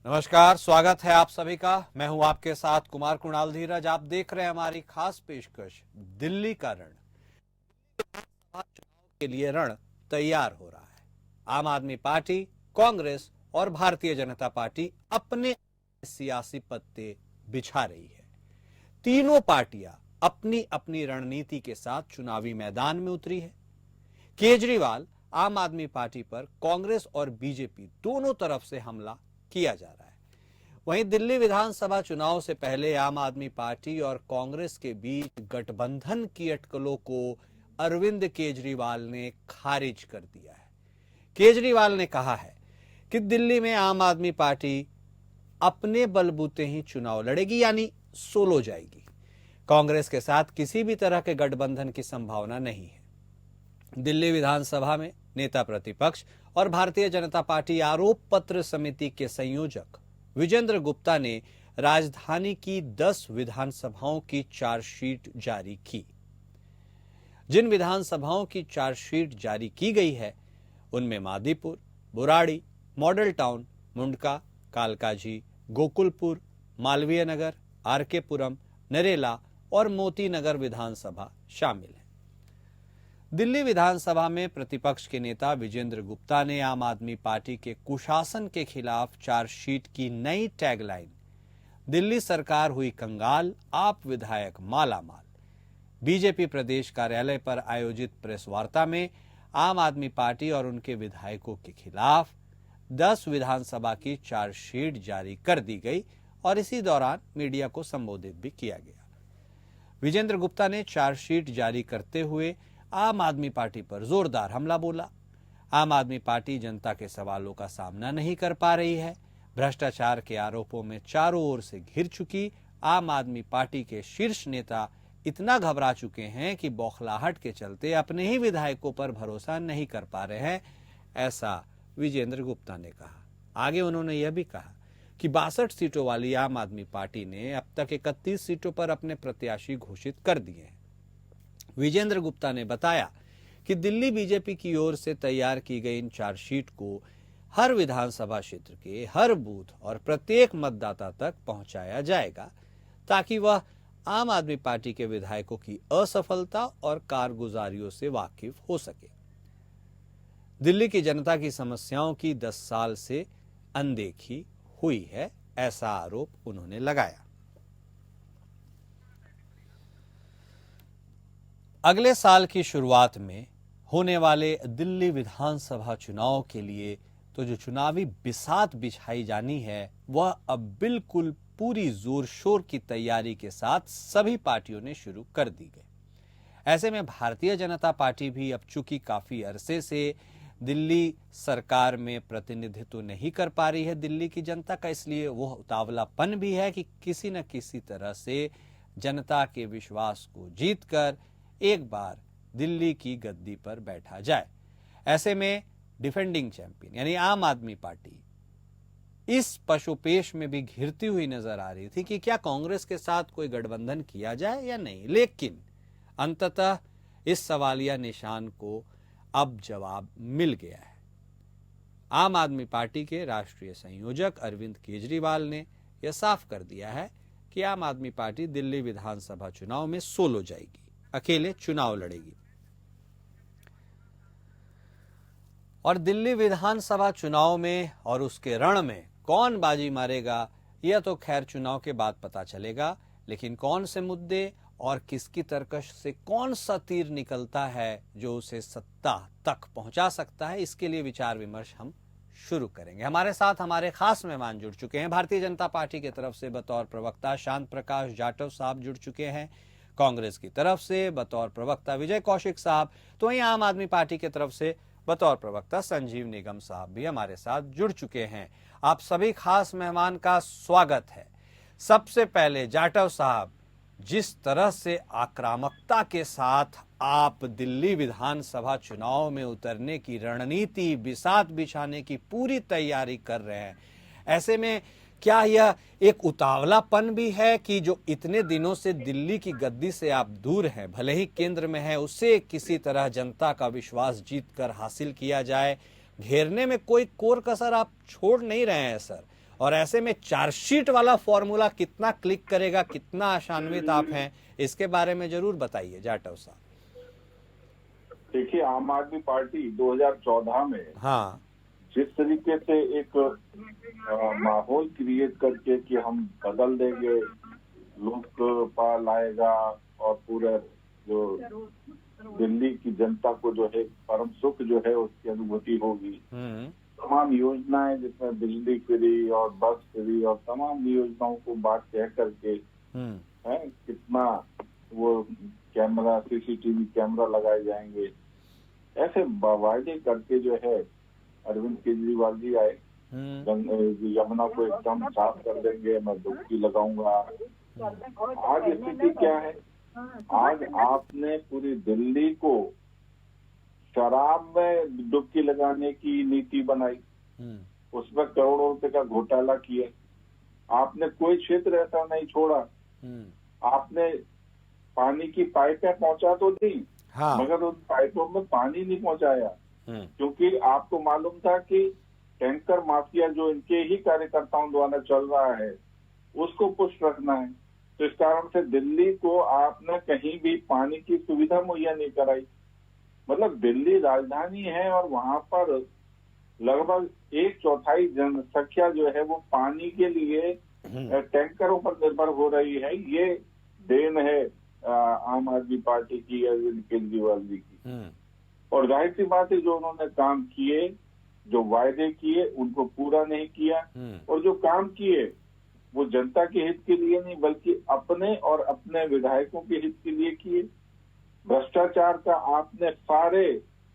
नमस्कार, स्वागत है आप सभी का। मैं हूं आपके साथ कुमार कुणाल धीरज। आप देख रहे हैं हमारी खास पेशकश दिल्ली का रण। चुनाव के लिए रण तैयार हो रहा है। आम आदमी पार्टी, कांग्रेस और भारतीय जनता पार्टी अपने सियासी पत्ते बिछा रही है। तीनों पार्टियां अपनी अपनी रणनीति के साथ चुनावी मैदान में उतरी है। केजरीवाल आम आदमी पार्टी पर कांग्रेस और बीजेपी दोनों तरफ से हमला किया जा रहा है। वहीं दिल्ली विधानसभा चुनाव से पहले आम आदमी पार्टी और कांग्रेस के बीच गठबंधन की अटकलों को अरविंद केजरीवाल ने खारिज कर दिया है। केजरीवाल ने कहा है कि दिल्ली में आम आदमी पार्टी अपने बलबूते ही चुनाव लड़ेगी, यानी सोलो जाएगी। कांग्रेस के साथ किसी भी तरह के गठबंधन की संभावना नहीं है। दिल्ली विधानसभा में नेता प्रतिपक्ष और भारतीय जनता पार्टी आरोप पत्र समिति के संयोजक विजेंद्र गुप्ता ने राजधानी की 10 विधानसभाओं की चार्जशीट जारी की। जिन विधानसभाओं की चार्जशीट जारी की गई है उनमें Madipur, Burari, model town, Mundka, Kalkaji, Gokulpur, Malviya Nagar, R K पुरम, नरेला और मोती नगर विधानसभा शामिल है। दिल्ली विधानसभा में प्रतिपक्ष के नेता विजेंद्र गुप्ता ने आम आदमी पार्टी के कुशासन के खिलाफ चार्जशीट की नई टैगलाइन दिल्ली सरकार हुई कंगाल, आप विधायक मालामाल। बीजेपी प्रदेश कार्यालय पर आयोजित प्रेस वार्ता में आम आदमी पार्टी और उनके विधायकों के खिलाफ 10 विधानसभा की चार्जशीट जारी कर दी गई और इसी दौरान मीडिया को संबोधित भी किया गया। विजेंद्र गुप्ता ने चार्जशीट जारी करते हुए आम आदमी पार्टी पर जोरदार हमला बोला। आम आदमी पार्टी जनता के सवालों का सामना नहीं कर पा रही है। भ्रष्टाचार के आरोपों में चारों ओर से घिर चुकी आम आदमी पार्टी के शीर्ष नेता इतना घबरा चुके हैं कि बौखलाहट के चलते अपने ही विधायकों पर भरोसा नहीं कर पा रहे हैं, ऐसा विजेंद्र गुप्ता ने कहा। आगे उन्होंने यह भी कहा कि 62 सीटों वाली आम आदमी पार्टी ने अब तक 31 सीटों पर अपने प्रत्याशी घोषित कर दिए हैं। विजेंद्र गुप्ता ने बताया कि दिल्ली बीजेपी की ओर से तैयार की गई इन चार्जशीट को हर विधानसभा क्षेत्र के हर बूथ और प्रत्येक मतदाता तक पहुंचाया जाएगा ताकि वह आम आदमी पार्टी के विधायकों की असफलता और कारगुजारियों से वाकिफ हो सके। दिल्ली की जनता की समस्याओं की 10 साल से अनदेखी हुई है, ऐसा आरोप उन्होंने लगाया। अगले साल की शुरुआत में होने वाले दिल्ली विधानसभा चुनाव के लिए तो जो चुनावी बिसात बिछाई जानी है वह अब बिल्कुल पूरी जोर शोर की तैयारी के साथ सभी पार्टियों ने शुरू कर दी गई। ऐसे में भारतीय जनता पार्टी भी अब चूंकि काफी अरसे से दिल्ली सरकार में प्रतिनिधित्व नहीं कर पा रही है दिल्ली की जनता का, इसलिए वह उतावलापन भी है कि किसी न किसी तरह से जनता के विश्वास को जीतकर एक बार दिल्ली की गद्दी पर बैठा जाए। ऐसे में डिफेंडिंग चैंपियन यानी आम आदमी पार्टी इस पशुपेश में भी घिरती हुई नजर आ रही थी कि क्या कांग्रेस के साथ कोई गठबंधन किया जाए या नहीं। लेकिन अंततः इस सवालिया निशान को अब जवाब मिल गया है। आम आदमी पार्टी के राष्ट्रीय संयोजक अरविंद केजरीवाल ने यह साफ कर दिया है कि आम आदमी पार्टी दिल्ली विधानसभा चुनाव में सोलो जाएगी, अकेले चुनाव लड़ेगी। और दिल्ली विधानसभा चुनाव में और उसके रण में कौन बाजी मारेगा यह तो खैर चुनाव के बाद पता चलेगा, लेकिन कौन से मुद्दे और किसकी तरकश से कौन सा तीर निकलता है जो उसे सत्ता तक पहुंचा सकता है, इसके लिए विचार विमर्श हम शुरू करेंगे। हमारे साथ हमारे खास मेहमान जुड़ चुके हैं। भारतीय जनता पार्टी की तरफ से बतौर प्रवक्ता शांत प्रकाश जाटव साहब जुड़ चुके हैं, कांग्रेस की तरफ से बतौर प्रवक्ता विजय कौशिक साहब, तो वहीं आम आदमी पार्टी की तरफ से बतौर प्रवक्ता संजीव निगम साहब भी हमारे साथ जुड़ चुके हैं। आप सभी खास मेहमान का स्वागत है। सबसे पहले जाटव साहब, जिस तरह से आक्रामकता के साथ आप दिल्ली विधानसभा चुनाव में उतरने की रणनीति, बिसात बिछाने की पूरी तैयारी कर रहे हैं, ऐसे में क्या यह एक उतावलापन भी है कि जो इतने दिनों से दिल्ली की गद्दी से आप दूर हैं, भले ही केंद्र में है, उससे किसी तरह जनता का विश्वास जीतकर हासिल किया जाए, घेरने में कोई कोर कसर आप छोड़ नहीं रहे हैं सर? और ऐसे में चार्जशीट वाला फॉर्मूला कितना क्लिक करेगा, कितना आशान्वित आप हैं, इसके बारे में जरूर बताइए जाटव साहब। देखिए, आम आदमी पार्टी 2014 में हाँ, जिस तरीके से एक माहौल क्रिएट करके कि हम बदल देंगे, लोकपाल आएगा और पूरा जो दिल्ली की जनता को जो है परम सुख जो है उसकी अनुभूति होगी। तमाम योजनाएं जिसमें बिजली फ्री और बस फ्री और तमाम योजनाओं को बात कह करके है, कितना वो कैमरा, सीसीटीवी कैमरा लगाए जाएंगे, ऐसे वायदे करके जो है अरविंद केजरीवाल जी आए। यमुना को एकदम साफ कर देंगे, मैं डुबकी लगाऊंगा। आज स्थिति क्या है? आज आपने पूरी दिल्ली को शराब में डुबकी लगाने की नीति बनाई, उसमें करोड़ों रुपए का घोटाला किया। आपने कोई क्षेत्र ऐसा नहीं छोड़ा। आपने पानी की पाइपें पहुंचा तो दी, हाँ। मगर उन पाइपों में पानी नहीं पहुंचाया, क्योंकि आपको मालूम था कि टैंकर माफिया जो इनके ही कार्यकर्ताओं द्वारा चल रहा है उसको पुष्ट रखना है। तो इस कारण से दिल्ली को आपने कहीं भी पानी की सुविधा मुहैया नहीं कराई। मतलब दिल्ली राजधानी है और वहां पर लगभग 1/4 जनसंख्या जो है वो पानी के लिए टैंकरों पर निर्भर हो रही है। ये देन है आम आदमी पार्टी की, अरविंद केजरीवाल जी की। और जाहिर सी बात है, जो उन्होंने काम किए, जो वायदे किए, उनको पूरा नहीं किया। और जो काम किए वो जनता के हित के लिए नहीं बल्कि अपने और अपने विधायकों के हित के लिए किए। भ्रष्टाचार का आपने सारे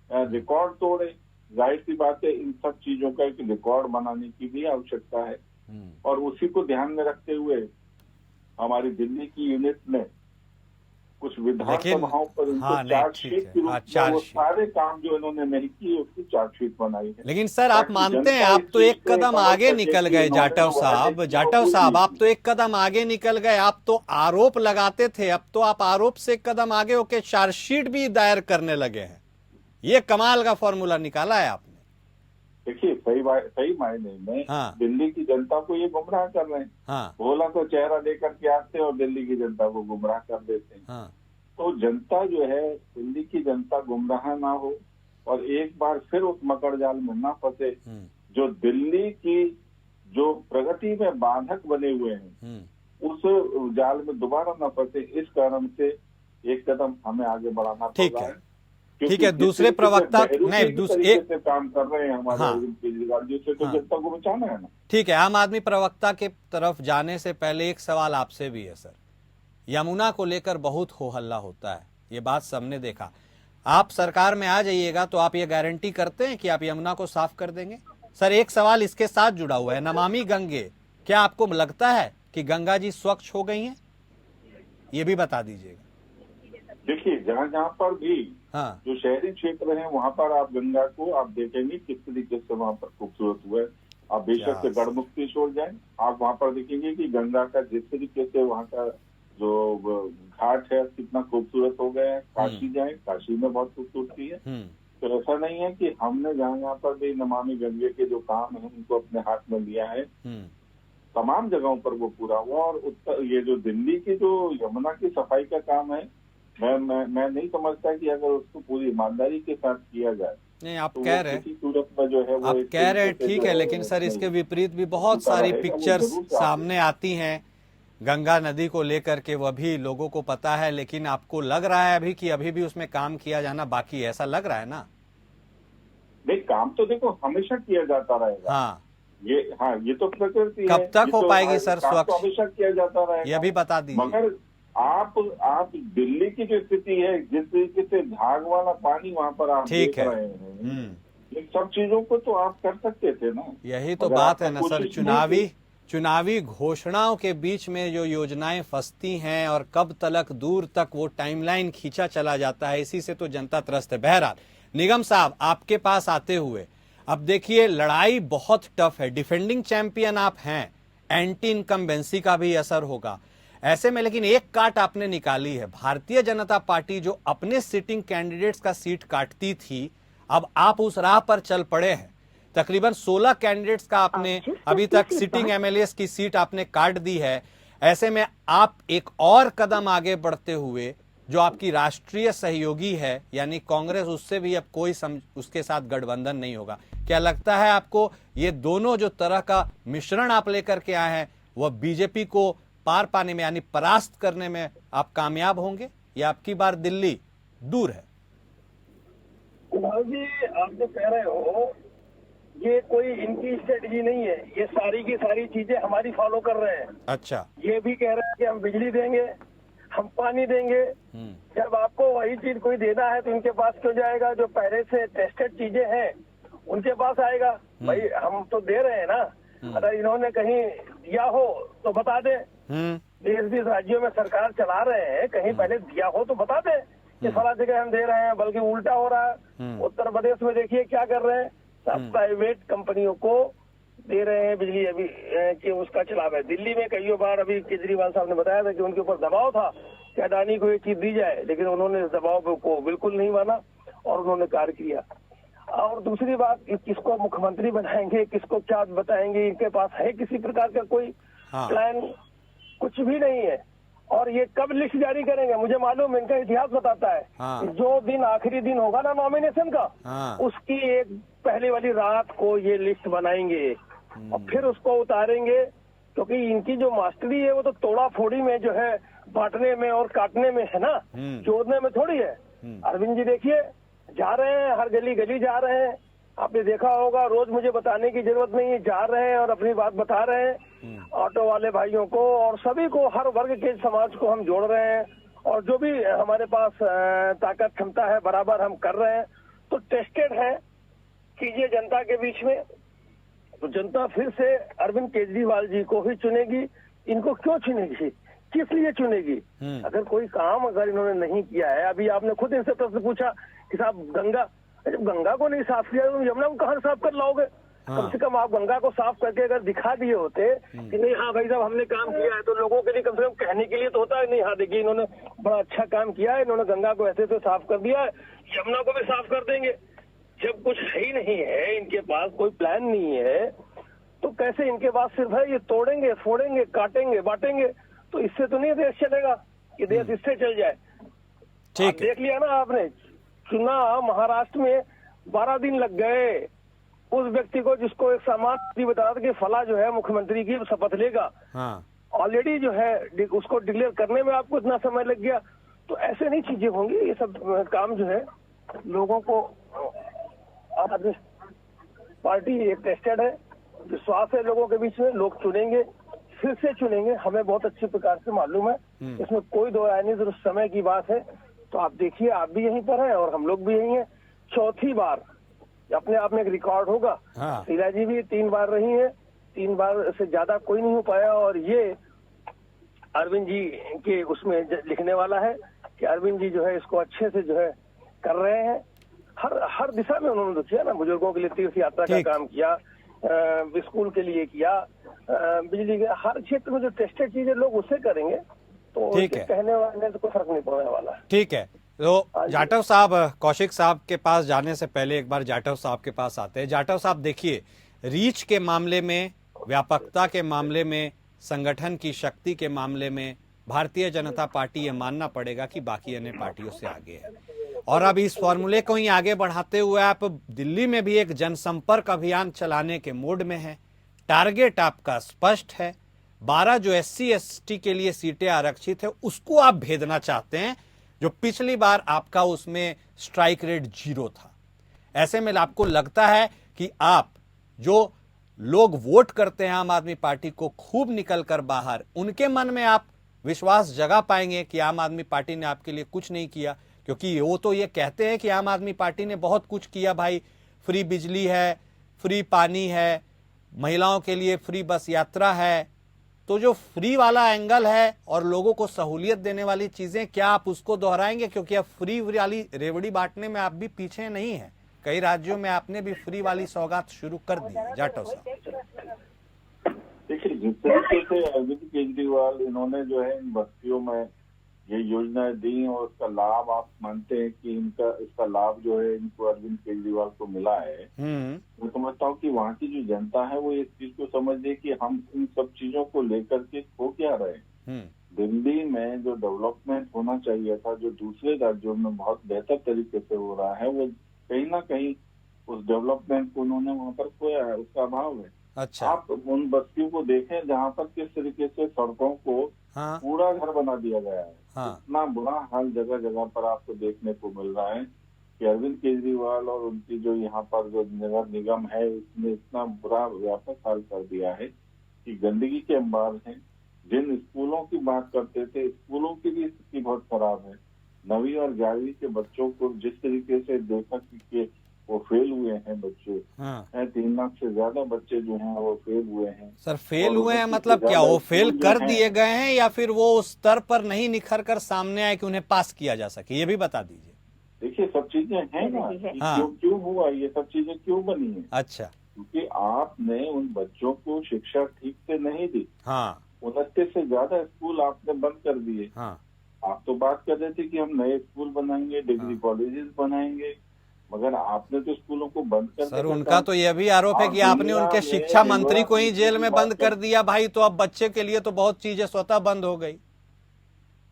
रिकॉर्ड तोड़े। जाहिर सी बात है, इन सब चीजों का एक रिकॉर्ड बनाने की भी आवश्यकता है। और उसी को ध्यान में रखते हुए हमारी दिल्ली की यूनिट में कुछ विधानसभाओं पर उनको चार्जशीट के रूप में वो सारे काम जो इन्होंने नहीं किए उसकी चार्जशीट बनाई है। लेकिन सर, आप मानते हैं आप तो एक कदम आगे निकल गए जाटव साहब। जाटव साहब, आप तो एक कदम आगे निकल गए। आप तो आरोप लगाते थे, अब तो आप आरोप से एक कदम आगे होके चार्जशीट भी दायर करने लगे हैं। ये कमाल का फॉर्मूला निकाला है आपने। देखिए, सही मायने में दिल्ली की जनता को ये गुमराह कर रहे हैं। भोला तो चेहरा लेकर के आते हैं और दिल्ली की जनता को गुमराह कर देते हैं। तो जनता जो है, दिल्ली की जनता गुमराह ना हो और एक बार फिर उस मकर जाल में ना फंसे जो दिल्ली की जो प्रगति में बाधक बने हुए हैं, उस जाल में दोबारा ना फंसे। इस कारण से एक कदम हमें आगे बढ़ाना पड़ रहा है। ठीक है, दूसरे प्रवक्ता नहीं से काम कर रहे हैं हमारे अरविंद केजरीवाल जी, से तो जनता को बचाना है ना। ठीक है, आम आदमी प्रवक्ता के तरफ जाने से पहले एक सवाल आपसे भी है सर। यमुना को लेकर बहुत हो हल्ला होता है, ये बात सबने देखा। आप सरकार में आ जाइएगा तो आप ये गारंटी करते हैं कि आप यमुना को साफ कर देंगे? सर, एक सवाल इसके साथ जुड़ा हुआ है, नमामि गंगे, क्या आपको लगता है कि गंगा जी स्वच्छ हो गई हैं? ये भी बता दीजिएगा। देखिए, जहाँ पर भी जो शहरी क्षेत्र हैं वहां पर आप गंगा को आप देखेंगे किस तरीके से वहां पर खूबसूरत हुआ है। आप बेशक से गढ़मुक्ति छोड़ जाएं, आप वहां पर देखेंगे कि गंगा का जिस तरीके से वहां का जो घाट है कितना खूबसूरत हो गया है। काशी जाए, काशी में बहुत खूबसूरती है। तो ऐसा नहीं है कि हमने जहाँ पर भी नमामि गंगे के जो काम है उनको अपने हाथ में लिया है, तमाम जगहों पर वो पूरा हुआ। और ये जो दिल्ली की जो यमुना की सफाई का काम है, मैं नहीं समझता कि अगर उसको पूरी ईमानदारी के साथ किया जाए। नहीं, आप कह रहे हैं, सूरत में जो है वो आप कह रहे हैं ठीक है, लेकिन सर इसके विपरीत भी बहुत सारी पिक्चर्स सामने आती हैं गंगा नदी को लेकर के, वो भी लोगों को पता है। लेकिन आपको लग रहा है अभी कि अभी भी उसमें काम किया जाना बाकी है, ऐसा लग रहा है ना? नहीं, काम तो देखो हमेशा किया जाता रहेगा। ये तो प्रकृति कब तक हो पाएगी सर स्वच्छ? हमेशा किया जाता रहेगा, ये भी बता दीजिए। मगर आप दिल्ली की जो स्थिति है, जिस तरीके से झाग वाला पानी वहाँ पर आप देख रहे हैं, इन सब चीजों को तो आप कर सकते थे ना। यही तो बात है ना सर, चुनावी घोषणाओं के बीच में जो योजनाएं फंसती हैं और कब तक दूर तक वो टाइमलाइन खींचा चला जाता है, इसी से तो जनता त्रस्त है। बहरहाल, निगम साहब, आपके पास आते हुए अब देखिए, लड़ाई बहुत टफ है, डिफेंडिंग चैंपियन आप हैं, एंटी इनकम्बेंसी का भी असर होगा ऐसे में। लेकिन एक काट आपने निकाली है, भारतीय जनता पार्टी जो अपने सिटिंग कैंडिडेट्स का सीट काटती थी, अब आप उस राह पर चल पड़े हैं। तकरीबन 16 कैंडिडेट्स का आपने अभी तक सिटिंग एमएलएस की सीट आपने काट दी है। ऐसे में आप एक और कदम आगे बढ़ते हुए जो आपकी राष्ट्रीय सहयोगी है यानी कांग्रेस, उससे भी अब कोई उसके साथ गठबंधन नहीं होगा। क्या लगता है आपको ये दोनों जो तरह का मिश्रण आप लेकर के आए हैं वह बीजेपी को पार पाने में यानी परास्त करने में आप कामयाब होंगे या आपकी बार दिल्ली दूर है? कुणाल जी, आप जो कह रहे हो ये कोई इनकी स्ट्रेटजी नहीं है, ये सारी की सारी चीजें हमारी फॉलो कर रहे हैं। अच्छा। ये भी कह रहे हैं कि हम बिजली देंगे, हम पानी देंगे। जब आपको वही चीज कोई देना है तो इनके पास क्यों जाएगा? जो पहले से टेस्टेड चीजें हैं उनके पास आएगा। भाई हम तो दे रहे हैं ना, अगर इन्होंने कहीं दिया हो तो बता दे। 20 राज्यों में सरकार चला रहे हैं, कहीं पहले दिया हो तो बता दे कि फला जगह हम दे रहे हैं, बल्कि उल्टा हो रहा है। उत्तर प्रदेश में देखिए क्या कर रहे हैं, सब प्राइवेट कंपनियों को दे रहे हैं बिजली अभी कि उसका चलाव है। दिल्ली में कई बार अभी केजरीवाल साहब ने बताया था कि उनके ऊपर दबाव था कि अडानी को ये चीज दी जाए, लेकिन उन्होंने इस दबाव को बिल्कुल नहीं माना और उन्होंने कार्य किया। और दूसरी बात, किसको मुख्यमंत्री बनाएंगे, किसको क्या बताएंगे, इनके पास है किसी प्रकार का कोई प्लान? कुछ भी नहीं है। और ये कब लिस्ट जारी करेंगे? मुझे मालूम, इनका इतिहास बताता है कि जो दिन आखिरी दिन होगा ना नॉमिनेशन का, उसकी एक पहले वाली रात को ये लिस्ट बनाएंगे और फिर उसको उतारेंगे। क्योंकि इनकी जो मास्टरी है वो तो तोड़ा फोड़ी में जो है, बांटने में और काटने में है ना, जोड़ने में थोड़ी है। अरविंद जी देखिए, जा रहे हैं, हर गली गली जा रहे हैं। आपने देखा होगा, रोज मुझे बताने की जरूरत नहीं है, जा रहे हैं और अपनी बात बता रहे हैं। ऑटो वाले भाइयों को और सभी को, हर वर्ग के समाज को हम जोड़ रहे हैं और जो भी हमारे पास ताकत क्षमता है बराबर हम कर रहे हैं। तो टेस्टेड है, कीजिए जनता के बीच में, तो जनता फिर से अरविंद केजरीवाल जी को ही चुनेगी। इनको क्यों चुनेगी, किस लिए चुनेगी? अगर कोई काम अगर इन्होंने नहीं किया है, अभी आपने खुद इनसे प्रश्न पूछा कि साहब गंगा, जब गंगा को नहीं साफ किया तो यमुना को कहाँ साफ कर लाओगे? कम से कम आप गंगा को साफ करके अगर दिखा दिए होते कि नहीं हाँ भाई साहब हमने काम किया है, तो लोगों के लिए कम से कम कहने के लिए तो होता है नहीं हाँ देखिए इन्होंने बड़ा अच्छा काम किया है, इन्होंने गंगा को ऐसे से साफ कर दिया है, यमुना को भी साफ कर देंगे। जब कुछ है ही नहीं है, इनके पास कोई प्लान नहीं है, तो कैसे इनके पास सिर्फ है ये तोड़ेंगे, फोड़ेंगे, काटेंगे, बांटेंगे। तो इससे तो नहीं देश चलेगा कि देश इससे चल जाए। ठीक है। देख लिया ना आपने, चुना महाराष्ट्र में 12 दिन लग गए उस व्यक्ति को जिसको एक सामान्य बता था कि फला जो है मुख्यमंत्री की शपथ लेगा। ऑलरेडी जो है उसको डिक्लेयर करने में आपको इतना समय लग गया। तो ऐसे नहीं चीजें होंगी। ये सब काम जो है लोगों को, आज पार्टी एक टेस्टेड है, विश्वास है लोगों के बीच में, लोग चुनेंगे, फिर से चुनेंगे, हमें बहुत अच्छी प्रकार से मालूम है, इसमें कोई दो राय नहीं। जरूर समय की बात है। तो आप देखिए, आप भी यहीं पर हैं और हम लोग भी यहीं हैं। चौथी बार अपने आप में एक रिकॉर्ड होगा। शीला जी भी 3 बार रही हैं, 3 बार से ज्यादा कोई नहीं हो पाया। और ये अरविंद जी के उसमें लिखने वाला है कि अरविंद जी जो है इसको अच्छे से जो है कर रहे हैं। हर दिशा में उन्होंने किया ना, बुजुर्गों के लिए तीर्थ यात्रा का काम किया, स्कूल के लिए किया, बिजली के हर क्षेत्र में जो टेस्टेड चीजें लोग उससे करेंगे तो कहने वाले तो कोई फर्क नहीं पड़ने वाला है। ठीक है। तो जाटव साहब, कौशिक साहब के पास जाने से पहले एक बार जाटव साहब के पास आते हैं। जाटव साहब देखिए, रीच के मामले में, व्यापकता के मामले में, संगठन की शक्ति के मामले में भारतीय जनता पार्टी ये मानना पड़ेगा कि बाकी अन्य पार्टियों से आगे है। और अब इस फॉर्मूले को ही आगे बढ़ाते हुए आप दिल्ली में भी एक जनसंपर्क अभियान चलाने के मूड में है। टारगेट आपका स्पष्ट है, 12 जो SC ST के लिए सीटें आरक्षित है उसको आप भेदना चाहते हैं, जो पिछली बार आपका उसमें स्ट्राइक रेट 0 था। ऐसे में आपको लगता है कि आप जो लोग वोट करते हैं आम आदमी पार्टी को खूब निकल कर बाहर, उनके मन में आप विश्वास जगा पाएंगे कि आम आदमी पार्टी ने आपके लिए कुछ नहीं किया? क्योंकि वो तो ये कहते हैं कि आम आदमी पार्टी ने बहुत कुछ किया भाई, फ्री बिजली है, फ्री पानी है, महिलाओं के लिए फ्री बस यात्रा है। तो जो फ्री वाला एंगल है और लोगों को सहूलियत देने वाली चीजें, क्या आप उसको दोहराएंगे? क्योंकि अब फ्री वाली रेवड़ी बांटने में आप भी पीछे नहीं है, कई राज्यों में आपने भी फ्री वाली सौगात शुरू कर दी है। जाटव साहब देखिए, जिस तरीके से अरविंद केजरीवाल इन्होंने जो है इन बस्तियों में ये योजनाएं दी और उसका लाभ आप मानते हैं कि इसका लाभ जो है इनको अरविंद केजरीवाल को मिला है। मैं समझता हूँ कि वहाँ की जो जनता है वो इस चीज को समझ दे कि हम इन सब चीजों को लेकर के खो क्या रहे हैं। दिल्ली में जो डेवलपमेंट होना चाहिए था, जो दूसरे राज्यों में बहुत बेहतर तरीके से हो रहा है, वो कहीं ना कहीं उस डेवलपमेंट को उन्होंने वहाँ पर खोया है, उसका अभाव है। अच्छा। आप उन बस्तियों को देखें जहाँ पर किस तरीके से सड़कों को हाँ। पूरा घर बना दिया गया है। हाँ। इतना बुरा हाल जगह जगह पर आपको देखने को मिल रहा है कि अरविंद केजरीवाल और उनकी जो यहाँ पर जो नगर निगम है, इसने इतना बुरा व्यापक हाल कर दिया है कि गंदगी के अंबार हैं। जिन स्कूलों की बात करते थे, स्कूलों की भी स्थिति बहुत खराब है। 9वीं और 11वीं के बच्चों को जिस तरीके से देखा कि वो फेल हुए हैं बच्चे। हाँ। 3 लाख से ज्यादा बच्चे जो हैं वो फेल हुए हैं। सर फेल हुए हैं मतलब क्या, वो फेल कर दिए गए हैं या फिर वो उस स्तर पर नहीं निखर कर सामने आए कि उन्हें पास किया जा सके, ये भी बता दीजिए। देखिए सब चीजें हैं ना कि हाँ। क्यों हुआ, ये सब चीजें क्यों बनी है। अच्छा। क्योंकि आपने उन बच्चों को शिक्षा ठीक से नहीं दी। हाँ। 29 से ज्यादा स्कूल आपने बंद कर दिए। हाँ। आप तो बात कर रहे थे कि हम नए स्कूल बनाएंगे, डिग्री कॉलेजेस बनाएंगे, मगर आपने तो स्कूलों को बंद कर दिया। सर उनका तो यह भी आरोप है कि आपने उनके शिक्षा मंत्री को ही जेल में बंद कर दिया भाई, तो अब बच्चे के लिए तो बहुत चीजें स्वतः बंद हो गई।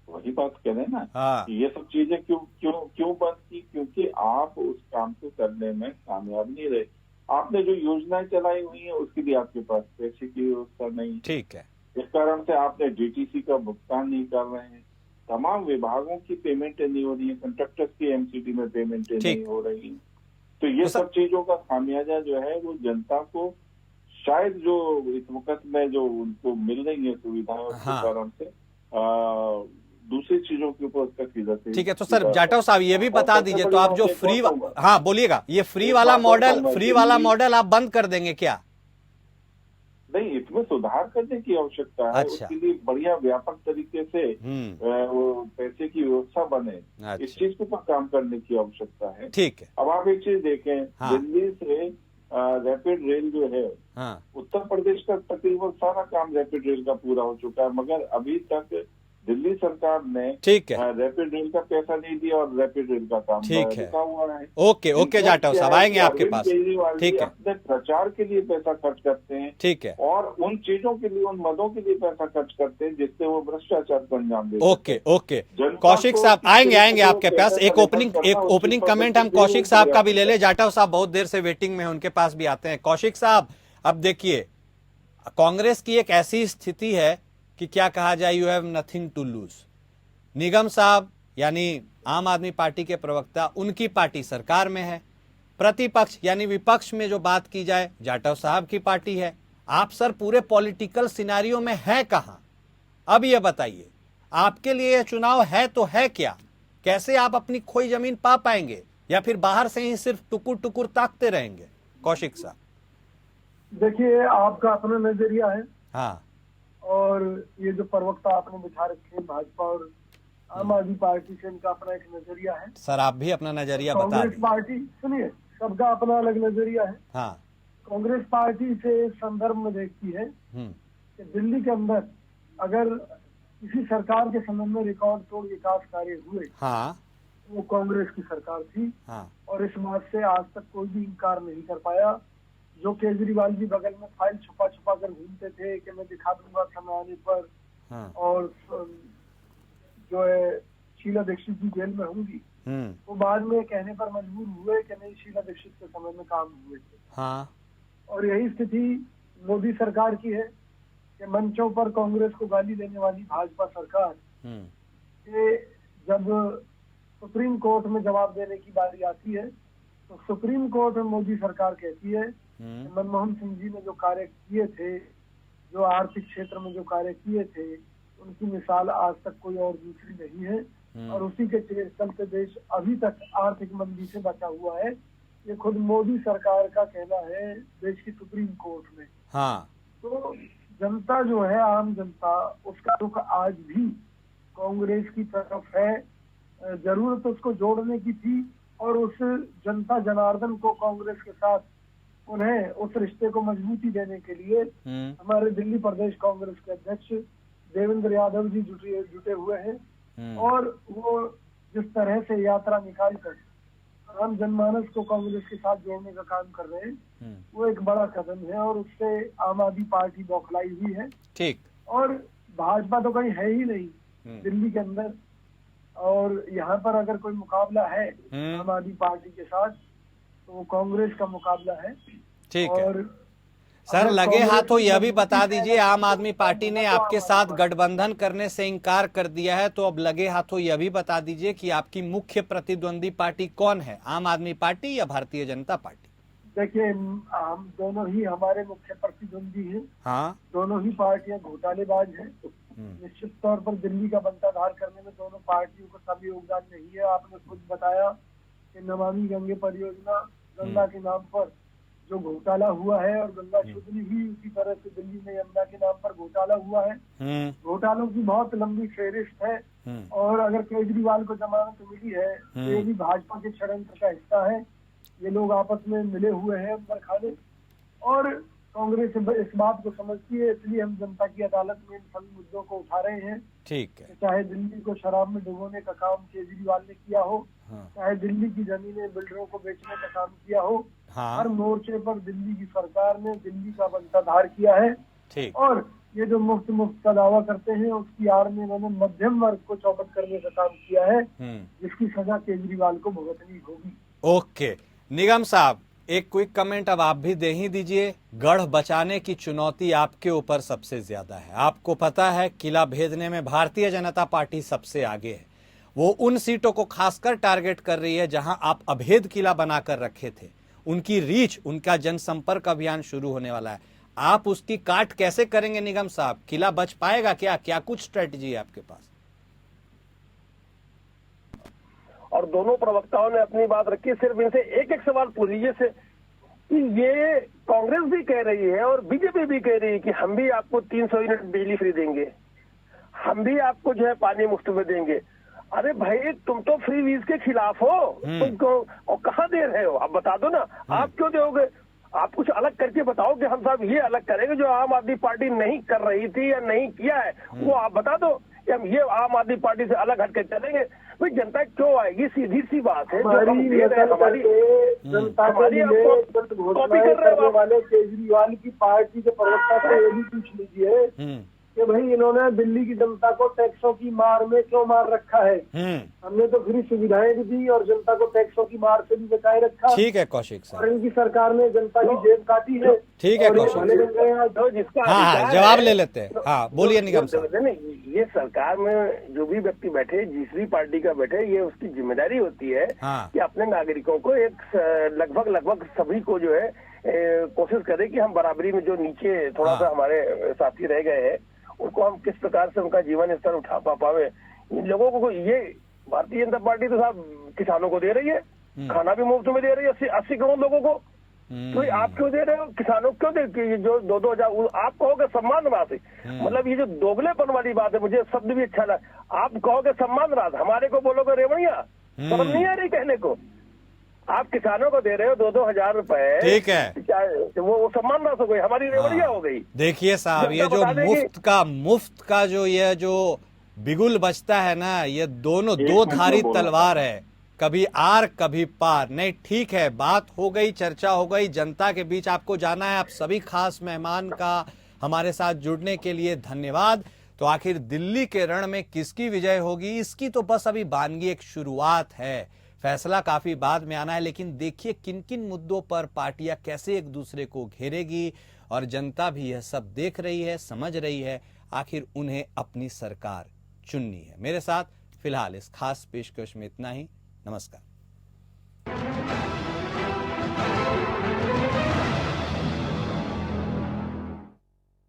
वही बात कह रहे हैं ना। हाँ। कि ये सब चीजें क्यों बंद की, क्योंकि आप उस काम को करने में कामयाब नहीं रहे। आपने जो योजनाएं चलाई हुई है उसके लिए आपके पास पैसे की व्यवस्था नहीं। ठीक है। इस कारण से आपने डीटीसी का भुगतान नहीं कर रहे हैं। तमाम विभागों की पेमेंटें नहीं हो रही है, कंट्रैक्टर्स की एमसीडी में पेमेंटें नहीं हो रही है। तो ये सब चीजों का खामियाजा जो है वो जनता को शायद जो इस वक्त में जो उनको मिल रही है सुविधाएं उसके कारण से दूसरी चीजों के ऊपर उसका सीधा। ठीक है, तो सर जाटव साहब ये भी बता दीजिए, तो आप जो फ्री, हाँ बोलिएगा, ये फ्री वाला मॉडल आप बंद कर देंगे क्या? नहीं, इसमें सुधार करने की आवश्यकता है। अच्छा। उसके लिए बढ़िया व्यापक तरीके से वो पैसे की व्यवस्था बने। अच्छा। इस चीज के ऊपर काम करने की आवश्यकता है। ठीक है। अब आप एक चीज देखें, दिल्ली से रैपिड रेल जो है, उत्तर प्रदेश का तकरीबन सारा काम रैपिड रेल का पूरा हो चुका है, मगर अभी तक दिल्ली सरकार ने रैपिड रेल का पैसा नहीं दिया और रैपिड रेल का काम रुका हुआ है। ओके जाटव साहब आएंगे आपके पास। ठीक है। अपने प्रचार के लिए पैसा खर्च करते हैं। ठीक है। और उन चीजों के लिए, उन मदों के लिए पैसा खर्च करते हैं जिससे वो भ्रष्टाचार को अंजाम देते हैं। ओके कौशिक साहब आएंगे आपके पास। एक ओपनिंग कमेंट हम कौशिक साहब का भी ले ले। जाटव साहब बहुत देर से वेटिंग में, उनके पास भी आते हैं। कौशिक साहब अब देखिए, कांग्रेस की एक ऐसी स्थिति है कि क्या कहा जाए, you have nothing to lose. Nigam साहब यानी आम आदमी पार्टी के प्रवक्ता, उनकी पार्टी सरकार में है। प्रतिपक्ष यानी विपक्ष में जो बात की जाए, जाटव साहब की पार्टी है। आप सर पूरे पॉलिटिकल सिनारियो में हैं कहां? अब ये बताइए, आपके लिए यह चुनाव है तो है क्या? कैसे आप अपनी खोई जमीन पा पाएंगे, या फिर बाहर से ही सिर्फ टुकुर टुकुर ताकते रहेंगे? कौशिक साहब देखिए, आपका अपना नजरिया है। हाँ। और ये जो प्रवक्ता आपने बिठा रखे हैं भाजपा और आम आदमी पार्टी से, इनका अपना एक नजरिया है। सर आप भी अपना नजरिया बता कांग्रेस पार्टी, सुनिए, सबका अपना अलग नजरिया है। हाँ। कांग्रेस पार्टी से संदर्भ में देखती है कि दिल्ली के अंदर अगर किसी सरकार के संबंध में रिकॉर्ड तोड़ विकास कार्य हुए, वो कांग्रेस की सरकार थी। और इस बात से आज तक कोई भी इनकार नहीं कर पाया। जो केजरीवाल जी बगल में फाइल छुपा छुपा कर घूमते थे कि मैं दिखा दूंगा समय आने पर, और जो है शीला दीक्षित जी जेल में होंगी, वो बाद में कहने पर मजबूर हुए कि नहीं, शीला दीक्षित के समय में काम हुए थे। और यही स्थिति मोदी सरकार की है कि मंचों पर कांग्रेस को गाली देने वाली भाजपा सरकार के जब सुप्रीम कोर्ट में जवाब देने की बारी आती है, तो सुप्रीम कोर्ट में मोदी सरकार कहती है मनमोहन सिंह जी ने जो कार्य किए थे, जो आर्थिक क्षेत्र में जो कार्य किए थे, उनकी मिसाल आज तक कोई और दूसरी नहीं है। और उसी के चलते देश अभी तक आर्थिक मंदी से बचा हुआ है। ये खुद मोदी सरकार का कहना है देश की सुप्रीम कोर्ट में। तो जनता जो है, आम जनता, उसका रुख आज भी कांग्रेस की तरफ है। जरूरत उसको जोड़ने की थी, और उस जनता जनार्दन को कांग्रेस के साथ उन्हें उस रिश्ते को मजबूती देने के लिए हमारे दिल्ली प्रदेश कांग्रेस के अध्यक्ष देवेंद्र यादव जी जुटे हुए हैं। और वो जिस तरह से यात्रा निकाल कर आम जनमानस को कांग्रेस के साथ जोड़ने का काम कर रहे हैं, वो एक बड़ा कदम है और उससे आम आदमी पार्टी बौखलाई हुई है। ठीक। और भाजपा तो कहीं है ही नहीं दिल्ली के अंदर, और यहाँ पर अगर कोई मुकाबला है आम आदमी पार्टी के साथ तो वो कांग्रेस का मुकाबला है। ठीक है और सर, लगे हाथों यह भी बता दीजिए, आम आदमी पार्टी ने आपके साथ गठबंधन करने से इनकार कर दिया है, तो अब लगे हाथों यह भी बता दीजिए कि आपकी मुख्य प्रतिद्वंदी पार्टी कौन है, आम आदमी पार्टी या भारतीय जनता पार्टी? देखिए, हम दोनों ही हमारे मुख्य प्रतिद्वंदी हैं। हाँ, दोनों ही पार्टियां घोटालेबाज हैं। निश्चित तौर पर दिल्ली का बंटाधार करने में दोनों पार्टियों का सभी योगदान नहीं है। आपने खुद बताया कि नमामि गंगे परियोजना, गंगा के नाम पर जो घोटाला हुआ है, और गंगा शुद्धि भी उसी तरह से दिल्ली में यमुना के नाम पर घोटाला हुआ है। घोटालों की बहुत लंबी फेहरिस्त है, और अगर केजरीवाल को जमानत मिली है तो ये भी भाजपा के षड्यंत्र का हिस्सा है। ये लोग आपस में मिले हुए हैं अंदर खाने, और कांग्रेस इस बात को समझती है, इसलिए हम जनता की अदालत में इन सभी मुद्दों को उठा रहे हैं। ठीक है। चाहे दिल्ली को शराब में डुबोने का काम केजरीवाल ने किया हो, चाहे दिल्ली की जमीनें बिल्डरों को बेचने का काम किया हो, हर मोर्चे पर दिल्ली की सरकार ने दिल्ली का बंटाधार किया है। ठीक। और ये जो मुफ्त का दावा करते हैं, उसकी आड़ में इन्होंने मध्यम वर्ग को चौपट करने का काम किया है, जिसकी सजा केजरीवाल को भुगतनी होगी। ओके निगम साहब, एक क्विक कमेंट अब आप भी दे ही दीजिए। गढ़ बचाने की चुनौती आपके ऊपर सबसे ज्यादा है। आपको पता है किला भेदने में भारतीय जनता पार्टी सबसे आगे है। वो उन सीटों को खासकर टारगेट कर रही है जहां आप अभेद किला बनाकर रखे थे। उनकी रीच, उनका जनसंपर्क अभियान शुरू होने वाला है। आप उसकी काट कैसे करेंगे निगम साहब? किला बच पाएगा क्या? क्या कुछ स्ट्रेटजी है आपके पास? और दोनों प्रवक्ताओं ने अपनी बात रखी। सिर्फ इनसे एक एक सवाल पूछ लीजिए से कि ये कांग्रेस भी कह रही है और बीजेपी भी कह रही है कि हम भी आपको 300 यूनिट बिजली फ्री देंगे, हम भी आपको जो है पानी मुफ्त में देंगे। अरे भाई, तुम तो फ्री वीज के खिलाफ हो, तुम और कहाँ दे रहे हो? आप बता दो ना, आप क्यों दोगे? आप कुछ अलग करके बताओ कि हम सब ये अलग करेंगे जो आम आदमी पार्टी नहीं कर रही थी या नहीं किया है, वो आप बता दो कि हम ये आम आदमी पार्टी से अलग हटके चलेंगे। भाई जनता क्यों आएगी? सीधी सी बात है। कॉपी कर रहे वाले केजरीवाल की पार्टी के प्रवक्ता से ये भी पूछ लीजिए कि भाई इन्होंने दिल्ली की जनता को टैक्सों की मार में क्यों मार रखा है? हमने तो फ्री सुविधाएं भी दी और जनता को टैक्सों की मार से भी बचाए रखा। ठीक है कौशिक साहब, और इनकी सरकार ने जनता की जेब काटी है। ठीक है कौशिक, हाँ जवाब ले लेते हैं। हाँ बोलिए निगम साहब। ये सरकार में जो भी व्यक्ति बैठे, जिस भी पार्टी का बैठे, ये उसकी जिम्मेदारी होती है कि अपने नागरिकों को एक लगभग सभी को जो है कोशिश करे कि हम बराबरी में जो नीचे थोड़ा सा हमारे साथी रह गए हैं उनको हम किस प्रकार से उनका जीवन स्तर उठा पावे। इन लोगों को ये भारतीय जनता पार्टी तो साहब किसानों को दे रही है, खाना भी मुफ्त में दे रही है 80 करोड़ लोगों को। तो आप क्यों दे रहे हो? किसानों क्यों दे? जो 2-2 आप कहोगे सम्मान राशि, मतलब ये जो दोगलेपन वाली बात है, मुझे शब्द भी अच्छा लगा। आप कहोगे सम्मान राशि, हमारे को बोलोगे रेवड़िया, शर्म नहीं आ रही कहने को? आप किसानों को दे रहे हो 2-2 हजार रुपए, ठीक है, वो सम्मान राशि हो गई, हमारी रेवड़िया हो गई। देखिए साहब, ये जो मुफ्त का जो ये जो बिगुल बचता है ना, ये दोनों दो धारी तलवार है, कभी आर कभी पार। नहीं ठीक है, बात हो गई, चर्चा हो गई, जनता के बीच आपको जाना है। आप सभी खास मेहमान का हमारे साथ जुड़ने के लिए धन्यवाद। तो आखिर दिल्ली के रण में किसकी विजय होगी, इसकी तो बस अभी बानगी एक शुरुआत है। फैसला काफी बाद में आना है, लेकिन देखिए किन किन मुद्दों पर पार्टियां कैसे एक दूसरे को घेरेगी, और जनता भी यह सब देख रही है, समझ रही है आखिर उन्हें अपनी सरकार चुननी है। मेरे साथ फिलहाल इस खास पेशकश में इतना ही। नमस्कार।